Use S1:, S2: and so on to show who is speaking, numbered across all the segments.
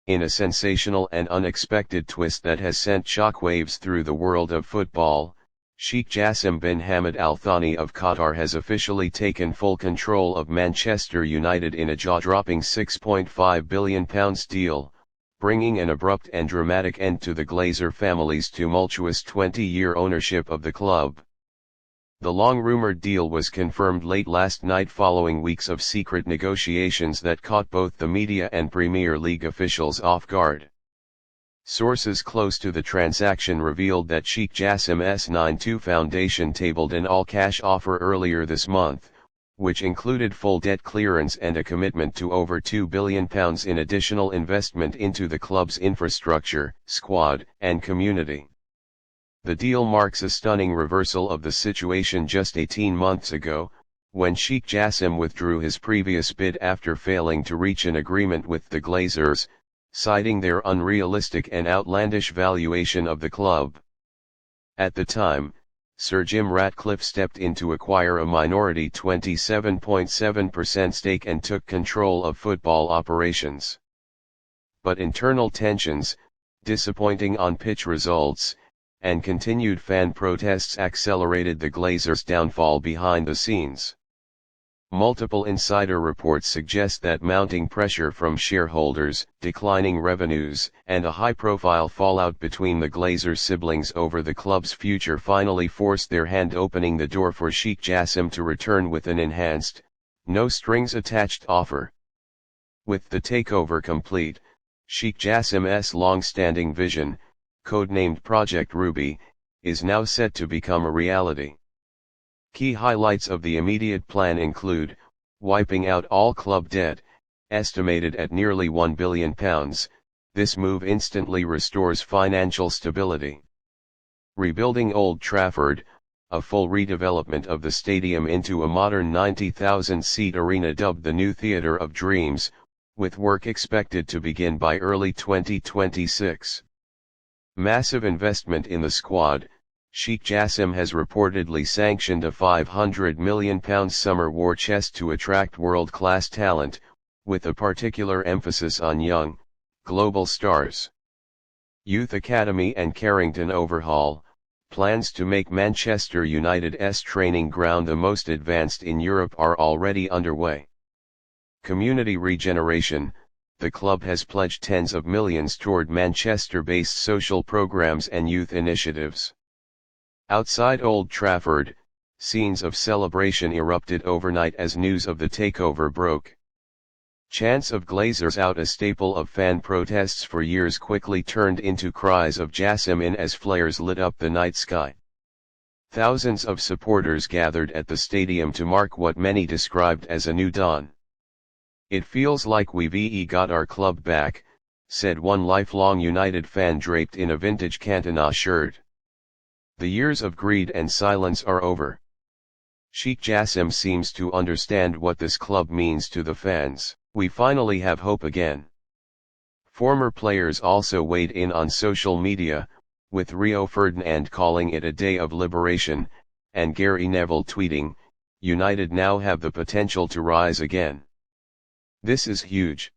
S1: In a sensational and unexpected twist that has sent shockwaves through the world of football, Sheikh Jassim bin Hamad Al Thani of Qatar has officially taken full control of Manchester United in a jaw-dropping £6.5 billion deal, bringing an abrupt and dramatic end to the Glazer family's tumultuous 20-year ownership of the club. The long-rumored deal was confirmed late last night following weeks of secret negotiations that caught both the media and Premier League officials off guard. Sources close to the transaction revealed that Sheikh Jassim's 9-2 Foundation tabled an all-cash offer earlier this month, which included full debt clearance and a commitment to over £2 billion in additional investment into the club's infrastructure, squad, and community. The deal marks a stunning reversal of the situation just 18 months ago, when Sheikh Jassim withdrew his previous bid after failing to reach an agreement with the Glazers, citing their unrealistic and outlandish valuation of the club. At the time, Sir Jim Ratcliffe stepped in to acquire a minority 27.7% stake and took control of football operations. But internal tensions, disappointing on-pitch results, and continued fan protests accelerated the Glazers' downfall behind the scenes. Multiple insider reports suggest that mounting pressure from shareholders, declining revenues, and a high-profile fallout between the Glazer siblings over the club's future finally forced their hand, opening the door for Sheikh Jassim to return with an enhanced, no-strings-attached offer. With the takeover complete, Sheikh Jassim's long-standing vision, codenamed Project Ruby, is now set to become a reality. Key highlights of the immediate plan include, wiping out all club debt, estimated at nearly £1 billion, this move instantly restores financial stability. Rebuilding Old Trafford, a full redevelopment of the stadium into a modern 90,000-seat arena dubbed the New Theatre of Dreams, with work expected to begin by early 2026. Massive investment in the squad. Sheikh Jassim has reportedly sanctioned a £500 million summer war chest to attract world-class talent, with a particular emphasis on young, global stars. Youth Academy and Carrington overhaul, plans to make Manchester United's training ground the most advanced in Europe are already underway. Community regeneration. The club has pledged tens of millions toward Manchester-based social programs and youth initiatives. Outside Old Trafford, scenes of celebration erupted overnight as news of the takeover broke. Chants of Glazers out, a staple of fan protests for years, quickly turned into cries of Jassim in as flares lit up the night sky. Thousands of supporters gathered at the stadium to mark what many described as a new dawn. "It feels like we've got our club back," said one lifelong United fan draped in a vintage Cantona shirt. "The years of greed and silence are over." Sheikh Jassim seems to understand what this club means to the fans. "We finally have hope again." Former players also weighed in on social media, with Rio Ferdinand calling it a day of liberation, and Gary Neville tweeting, "United now have the potential to rise again. This is huge."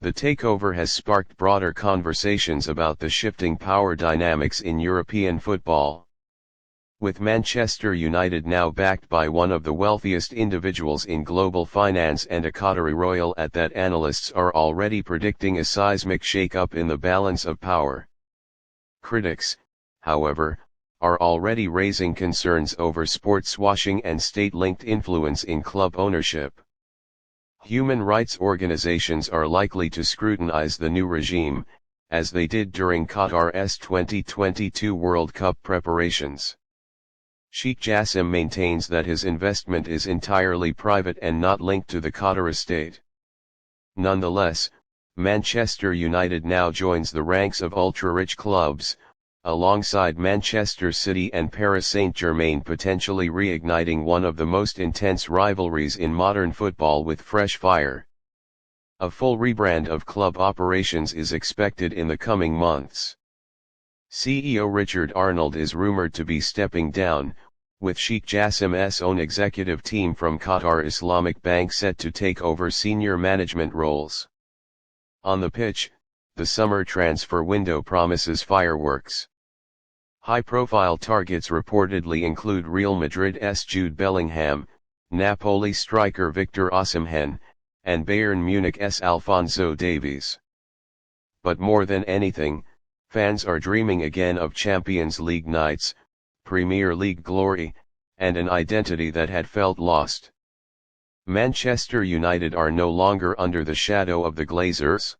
S1: The takeover has sparked broader conversations about the shifting power dynamics in European football. With Manchester United now backed by one of the wealthiest individuals in global finance and a Qatari royal at that, analysts are already predicting a seismic shake-up in the balance of power. Critics, however, are already raising concerns over sports washing and state-linked influence in club ownership. Human rights organizations are likely to scrutinize the new regime, as they did during Qatar's 2022 World Cup preparations. Sheikh Jassim maintains that his investment is entirely private and not linked to the Qatari state. Nonetheless, Manchester United now joins the ranks of ultra-rich clubs, alongside Manchester City and Paris Saint-Germain, potentially reigniting one of the most intense rivalries in modern football with fresh fire. A full rebrand of club operations is expected in the coming months. CEO Richard Arnold is rumored to be stepping down, with Sheikh Jassim's own executive team from Qatar Islamic Bank set to take over senior management roles. On the pitch, the summer transfer window promises fireworks. High-profile targets reportedly include Real Madrid's Jude Bellingham, Napoli striker Victor Osimhen, and Bayern Munich's Alphonso Davies. But more than anything, fans are dreaming again of Champions League nights, Premier League glory, and an identity that had felt lost. Manchester United are no longer under the shadow of the Glazers.